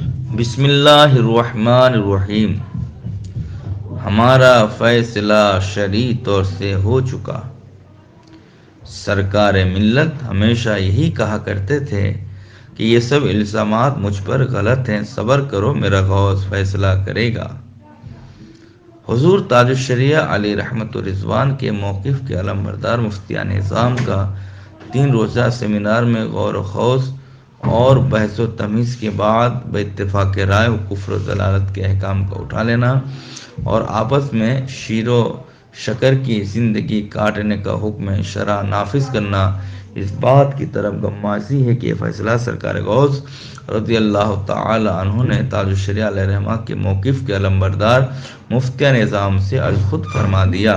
بسم اللہ الرحمن الرحیم۔ ہمارا فیصلہ شرعی طور سے ہو چکا۔ سرکار ملت ہمیشہ یہی کہا کرتے تھے کہ یہ سب الزامات مجھ پر غلط ہیں، صبر کرو، میرا غوث فیصلہ کرے گا۔ حضور تاج الشریعہ علیہ رحمت و رضوان کے موقف کے علمبردار مفتیان نظام کا 3 روزہ سیمینار میں غور و خوض اور بحث و تمیز کے بعد باتفاق رائے کفر و ضلالت کے احکام کا اٹھا لینا اور آپس میں شیر و شکر کی زندگی کاٹنے کا حکم شرع نافذ کرنا اس بات کی طرف غمازی ہے کہ یہ فیصلہ سرکار غوث رضی اللہ تعالی عنہ نے تاج الشریعہ علیہ رحمہ کے موقف کے علمبردار مفتیان نظام سے از خود فرما دیا۔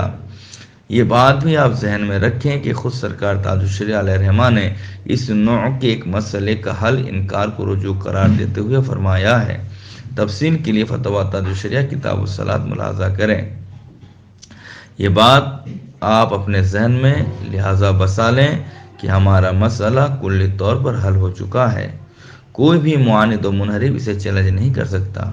یہ بات بھی آپ ذہن میں رکھیں کہ خود سرکار تاج الشریعہ علیہ رحمہ نے اس نوع کے ایک مسئلے کا حل انکار کو رجوع قرار دیتے ہوئے فرمایا ہے۔ تفصیل کے لیے فتاویٰ تاج الشریعہ کتاب الصلاۃ ملاحظہ کریں۔ یہ بات آپ اپنے ذہن میں لہٰذا بسا لیں کہ ہمارا مسئلہ کلی طور پر حل ہو چکا ہے، کوئی بھی معاند و منحرف اسے چیلنج نہیں کر سکتا۔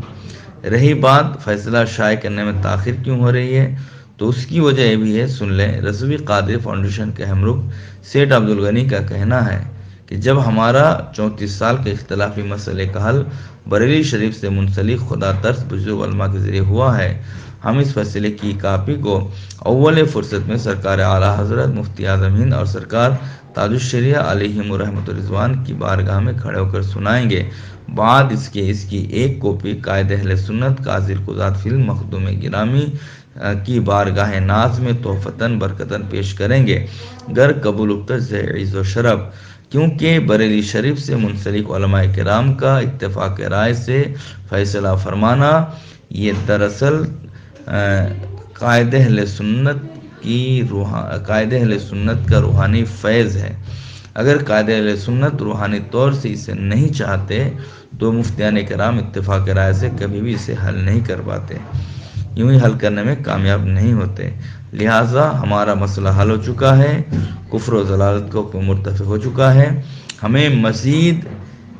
رہی بات فیصلہ شائع کرنے میں تاخیر کیوں ہو رہی ہے، تو اس کی وجہ یہ بھی ہے، سن لیں۔ رضوی قادری فاؤنڈیشن کے اہم رکن سیٹ عبدالغنی کا کہنا ہے کہ جب ہمارا 34 سال کے اختلافی مسئلے کا حل بریلی شریف سے منسلک خدا ترس بزرگ علماء کے ذریعے ہوا ہے، ہم اس فیصلے کی کاپی کو اول فرصت میں سرکار اعلیٰ حضرت مفتی اعظم ہند اور سرکار تاج الشریعہ علیہم رحمت رضوان کی بارگاہ میں کھڑے ہو کر سنائیں گے۔ بعد اس کی ایک کاپی قائد اہل سنت قاضی القضات فی المخدوم گرامی کی بارگاہ ناز میں تحفتاً برکتاً پیش کریں گے، گر قبول اکتر ذی عز و شرف، کیونکہ بریلی شریف سے منسلک علماء کرام کا اتفاق رائے سے فیصلہ فرمانا یہ دراصل قائد اہل سنت کا روحانی فیض ہے۔ اگر قائد اہل سنت روحانی طور سے اسے نہیں چاہتے تو مفتیان کرام اتفاق رائے سے کبھی بھی اسے حل نہیں کر پاتے، یوں ہی حل کرنے میں کامیاب نہیں ہوتے۔ لہٰذا ہمارا مسئلہ حل ہو چکا ہے، کفر و ضلالت کا حکم مرتفع ہو چکا ہے، ہمیں مزید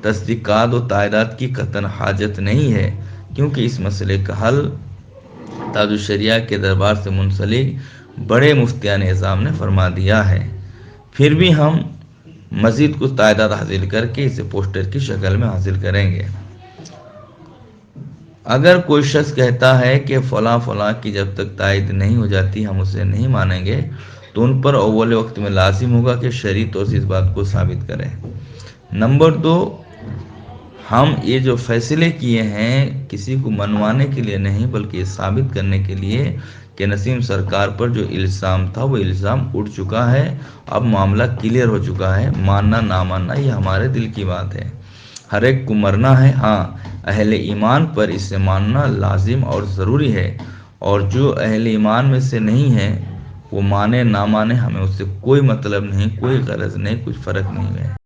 تصدیقات و تائیدات کی قطعاً حاجت نہیں ہے، کیونکہ اس مسئلے کا حل تاج الشریعہ کے دربار سے منسلک بڑے مفتیان نظام نے فرما دیا ہے۔ پھر بھی ہم مزید کچھ تائیدات حاصل کر کے اسے پوسٹر کی شکل میں حاصل کریں گے۔ اگر کوئی شخص کہتا ہے کہ فلاں کی جب تک تائید نہیں ہو جاتی ہم اسے نہیں مانیں گے، تو ان پر اول وقت میں لازم ہوگا کہ شرعی طور سے اس بات کو ثابت کریں۔ نمبر 2، ہم یہ جو فیصلے کیے ہیں کسی کو منوانے کے لیے نہیں بلکہ یہ ثابت کرنے کے لیے کہ نسیم سرکار پر جو الزام تھا وہ الزام اٹھ چکا ہے، اب معاملہ کلیئر ہو چکا ہے، ماننا نہ ماننا یہ ہمارے دل کی بات ہے، ہر ایک کو مرنا ہے، ہاں اہل ایمان پر اسے ماننا لازم اور ضروری ہے، اور جو اہل ایمان میں سے نہیں ہے وہ مانے نہ مانے ہمیں اس سے کوئی مطلب نہیں، کوئی غرض نہیں، کچھ فرق نہیں ہے۔